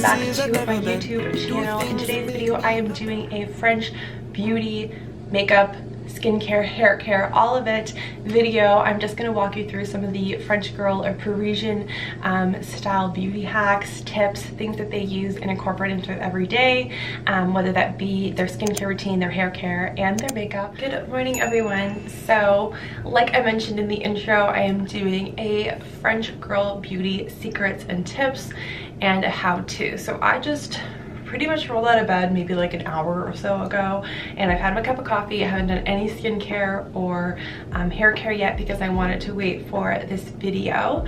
back to my YouTube channel. In today's video, I am doing a French beauty, makeup, skincare, hair care, all of it video. I'm just going to walk you through some of the French girl or Parisian style beauty hacks, tips, things that they use and incorporate into their everyday, whether that be their skincare routine, their hair care, and their makeup. Good morning, everyone. So, like I mentioned in the intro, I am doing a French girl beauty secrets and tips and a how-to. So I just pretty much rolled out of bed maybe like an hour or so ago, and I've had my cup of coffee. I haven't done any skincare or hair care yet because I wanted to wait for this video.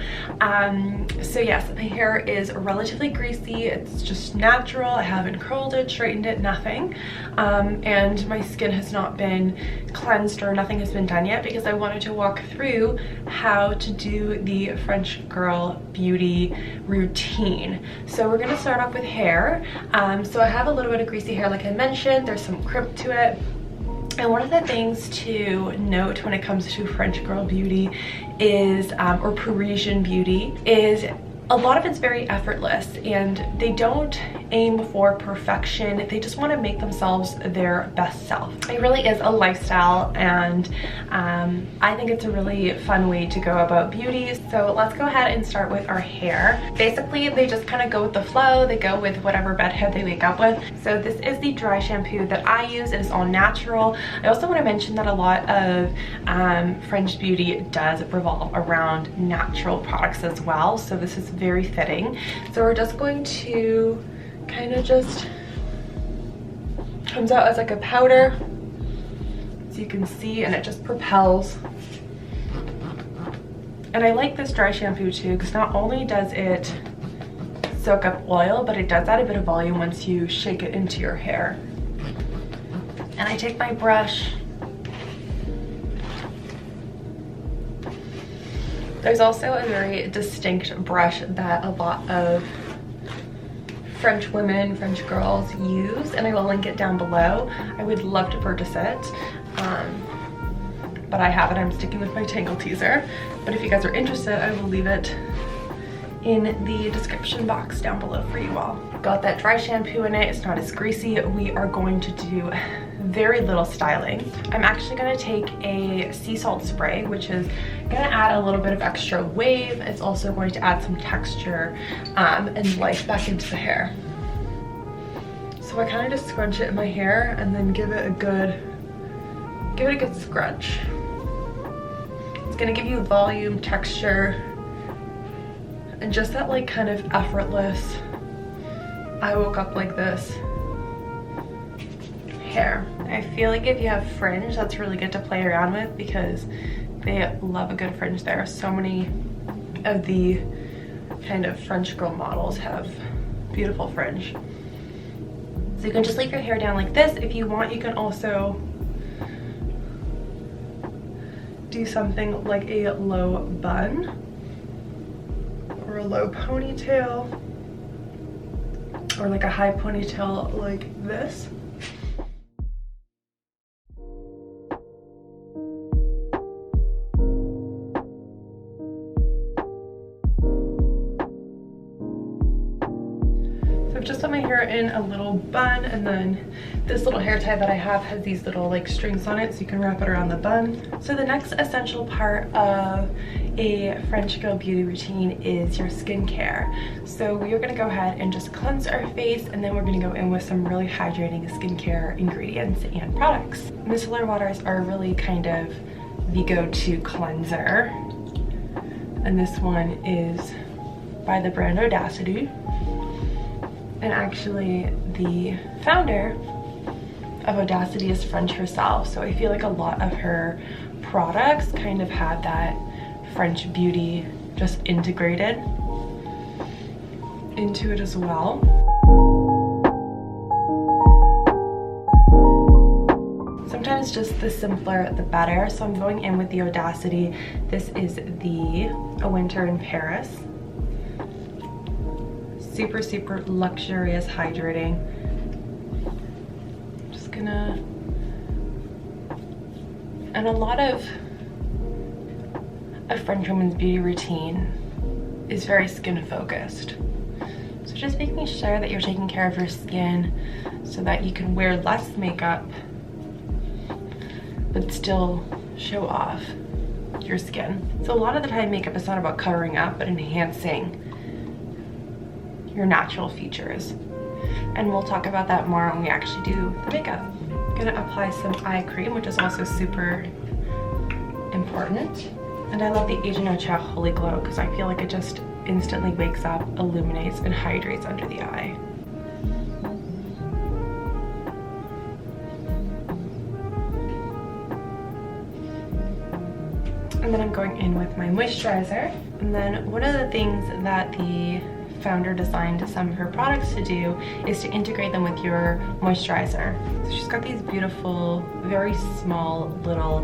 So yes, my hair is relatively greasy. It's just natural. I haven't curled it, straightened it, nothing. And my skin has not been cleansed or nothing has been done yet because I wanted to walk through how to do the French girl beauty routine. So we're gonna start off with hair. So I have a little bit of greasy hair, like I mentioned. There's some crimp to it. And one of the things to note when it comes to French girl beauty is, or Parisian beauty, is a lot of it's very effortless, and they don't aim for perfection. They just want to make themselves their best self. It really is a lifestyle, and I think it's a really fun way to go about beauty. So let's go ahead and start with our hair. Basically, they just kind of go with the flow. They go with whatever bed head they wake up with. So this is the dry shampoo that I use. It is all natural. I also want to mention that a lot of French beauty does revolve around natural products as well. So this is very fitting. So we're just going to kind of just comes out as like a powder, as you can see, and it just propels. And I like this dry shampoo too because not only does it soak up oil, but it does add a bit of volume once you shake it into your hair. And I take my brush. There's also a very distinct brush that a lot of French women, French girls use, and I will link it down below. I would love to purchase it, but I haven't. I'm sticking with my Tangle Teaser. But if you guys are interested, I will leave it in the description box down below for you all. Got that dry shampoo in it. It's not as greasy. We are going to do very little styling. I'm actually going to take a sea salt spray, which is going to add a little bit of extra wave. It's also going to add some texture and life back into the hair. So I kind of just scrunch it in my hair and then give it a good scrunch. It's going to give you volume, texture, and just that like kind of effortless, I woke up like this hair. I feel like if you have fringe, that's really good to play around with because they love a good fringe there. So many of the kind of French girl models have beautiful fringe. So you can just leave your hair down like this. If you want, you can also do something like a low bun or a low ponytail, or like a high ponytail like this. So I've just done my hair in a little bun, and then this little hair tie that I have has these little like strings on it, so you can wrap it around the bun. So the next essential part of a French girl beauty routine is your skincare. So we are going to go ahead and just cleanse our face, and then we're going to go in with some really hydrating skincare ingredients and products. Micellar waters are really kind of the go-to cleanser, and this one is by the brand Audacity. And actually the founder of Audacity is French herself, so I feel like a lot of her products kind of had that French beauty just integrated into it as well. Sometimes just the simpler the better, so I'm going in with the Audacity. This is the A Winter in Paris. Super, super luxurious, hydrating. Just gonna, and a lot of a French woman's beauty routine is very skin focused. So So just making sure that you're taking care of your skin so that you can wear less makeup but still show off your skin. So a lot of the time makeup is not about covering up but enhancing your natural features. And we'll talk about that more when we actually do the makeup. I'm gonna apply some eye cream, which is also super important. And I love the Asian Ocha Holy Glow because I feel like it just instantly wakes up, illuminates, and hydrates under the eye. And then I'm going in with my moisturizer. And then one of the things that the founder designed some of her products to do is to integrate them with your moisturizer. So she's got these beautiful, very small little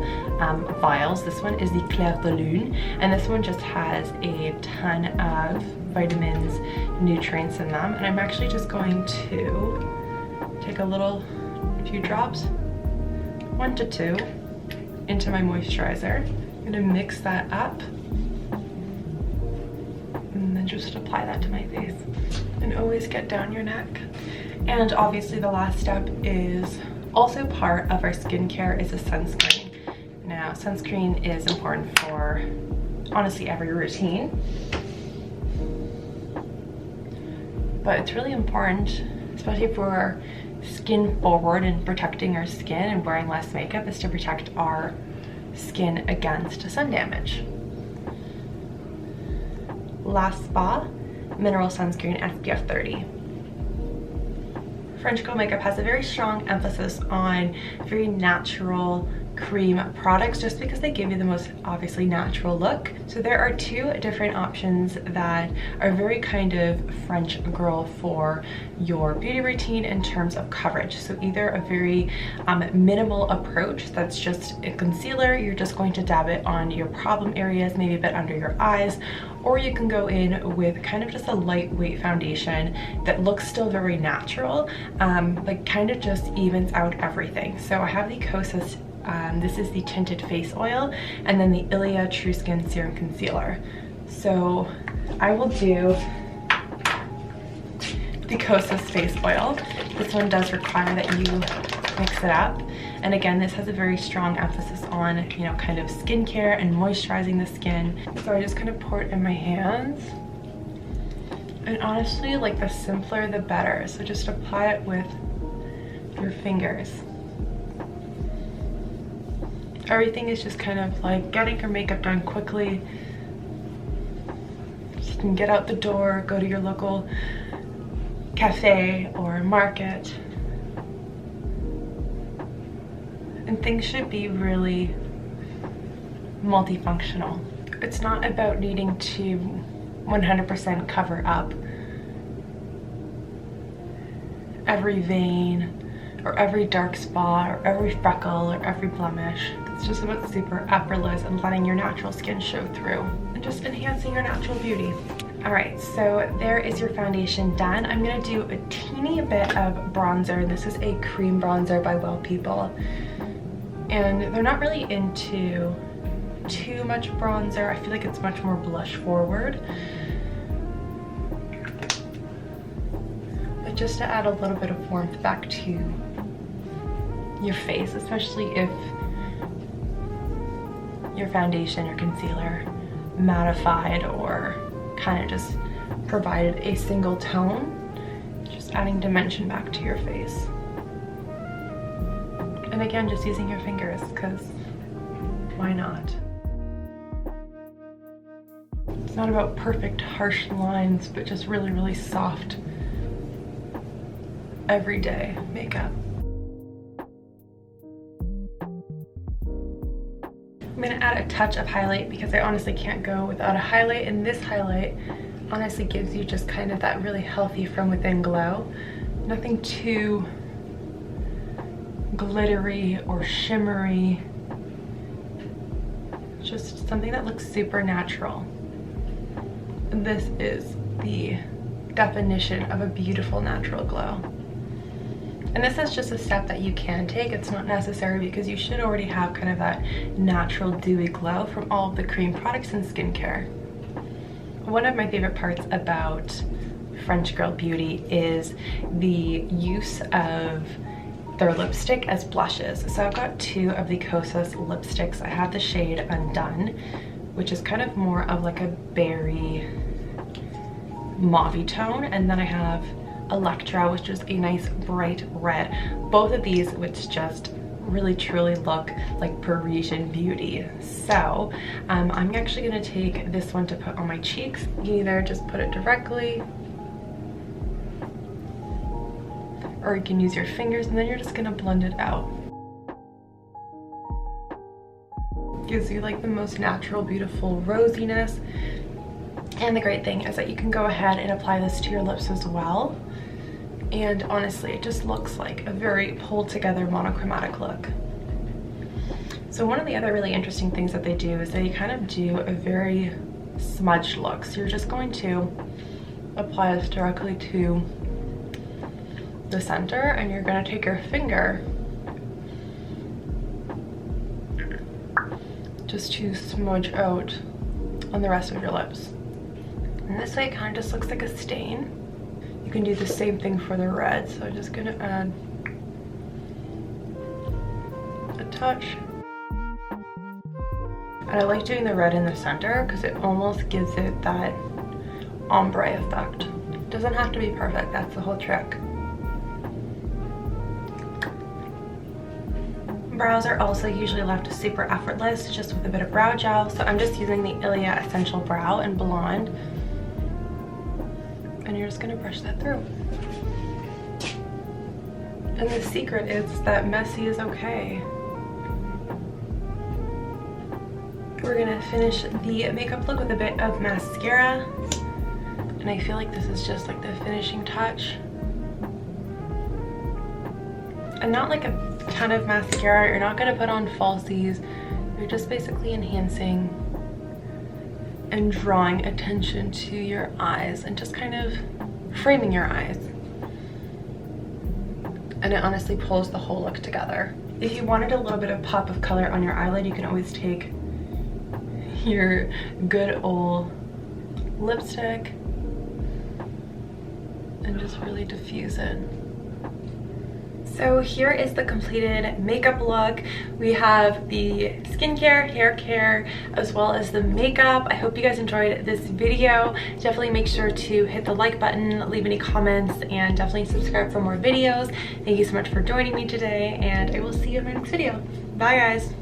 vials. This one is the Clair de Lune, and this one just has a ton of vitamins, nutrients in them. And I'm actually just going to take a few drops, 1 to 2, into my moisturizer. I'm gonna mix that up and then just apply that to my face. And always get down your neck. And obviously the last step is also part of our skincare is a sunscreen. Now, sunscreen is important for honestly every routine, but it's really important, especially if we're skin forward and protecting our skin and wearing less makeup, is to protect our skin against sun damage. Last Spa Mineral Sunscreen SPF 30. French Girl Makeup has a very strong emphasis on very natural cream products just because they give you the most obviously natural look. So there are 2 different options that are very kind of French girl for your beauty routine in terms of coverage. So either a very minimal approach that's just a concealer, you're just going to dab it on your problem areas, maybe a bit under your eyes, or you can go in with kind of just a lightweight foundation that looks still very natural, but kind of just evens out everything. So I have the Kosas, this is the tinted face oil, and then the ILIA True Skin Serum Concealer. So I will do the Kosas face oil. This one does require that you mix it up. And again, this has a very strong emphasis on, you know, kind of skincare and moisturizing the skin. So I just kind of pour it in my hands. And honestly, like the simpler the better. So just apply it with your fingers. Everything is just kind of like getting your makeup done quickly. You can get out the door, go to your local cafe or market. And things should be really multifunctional. It's not about needing to 100% cover up every vein or every dark spot or every freckle or every blemish. It's just about super effortless and letting your natural skin show through and just enhancing your natural beauty. All right, so there is your foundation done. I'm gonna do a teeny bit of bronzer. This is a cream bronzer by Well People. And they're not really into too much bronzer. I feel like it's much more blush forward. But just to add a little bit of warmth back to your face, especially if your foundation or concealer mattified or kind of just provided a single tone, just adding dimension back to your face. And again, just using your fingers, because why not? It's not about perfect harsh lines, but just really, really soft, everyday makeup. I'm gonna add a touch of highlight because I honestly can't go without a highlight, and this highlight honestly gives you just kind of that really healthy from within glow. Nothing too glittery or shimmery, just something that looks super natural. This is the definition of a beautiful natural glow. And this is just a step that you can take. It's not necessary because you should already have kind of that natural dewy glow from all of the cream products and skincare. One of my favorite parts about French Girl Beauty is the use of their lipstick as blushes. So I've got two of the Kosas lipsticks. I have the shade Undone, which is kind of more of like a berry mauve tone, and then I have Electra, which is a nice bright red. Both of these which just really truly look like Parisian beauty. So I'm actually going to take this one to put on my cheeks. You can either just put it directly, or you can use your fingers, and then you're just going to blend it out. Gives you like the most natural, beautiful rosiness. And the great thing is that you can go ahead and apply this to your lips as well. And honestly, it just looks like a very pulled together monochromatic look. So one of the other really interesting things that they do is they kind of do a very smudged look. So you're just going to apply this directly to the center, and you're going to take your finger just to smudge out on the rest of your lips. And this way it kind of just looks like a stain. You can do the same thing for the red. So I'm just gonna add a touch. And I like doing the red in the center because it almost gives it that ombre effect. It doesn't have to be perfect, that's the whole trick. Brows are also usually left super effortless, just with a bit of brow gel. So I'm just using the ILIA Essential Brow in Blonde. And you're just gonna brush that through. And the secret is that messy is okay. We're gonna finish the makeup look with a bit of mascara. And I feel like this is just like the finishing touch. And not like a ton of mascara. You're not gonna put on falsies. You're just basically enhancing and drawing attention to your eyes and just kind of framing your eyes. And it honestly pulls the whole look together. If you wanted a little bit of pop of color on your eyelid, you can always take your good old lipstick and just really diffuse it. So here is the completed makeup look. We have the skincare, hair care, as well as the makeup. I hope you guys enjoyed this video. Definitely make sure to hit the like button, leave any comments, and definitely subscribe for more videos. Thank you so much for joining me today, and I will see you in my next video. Bye guys.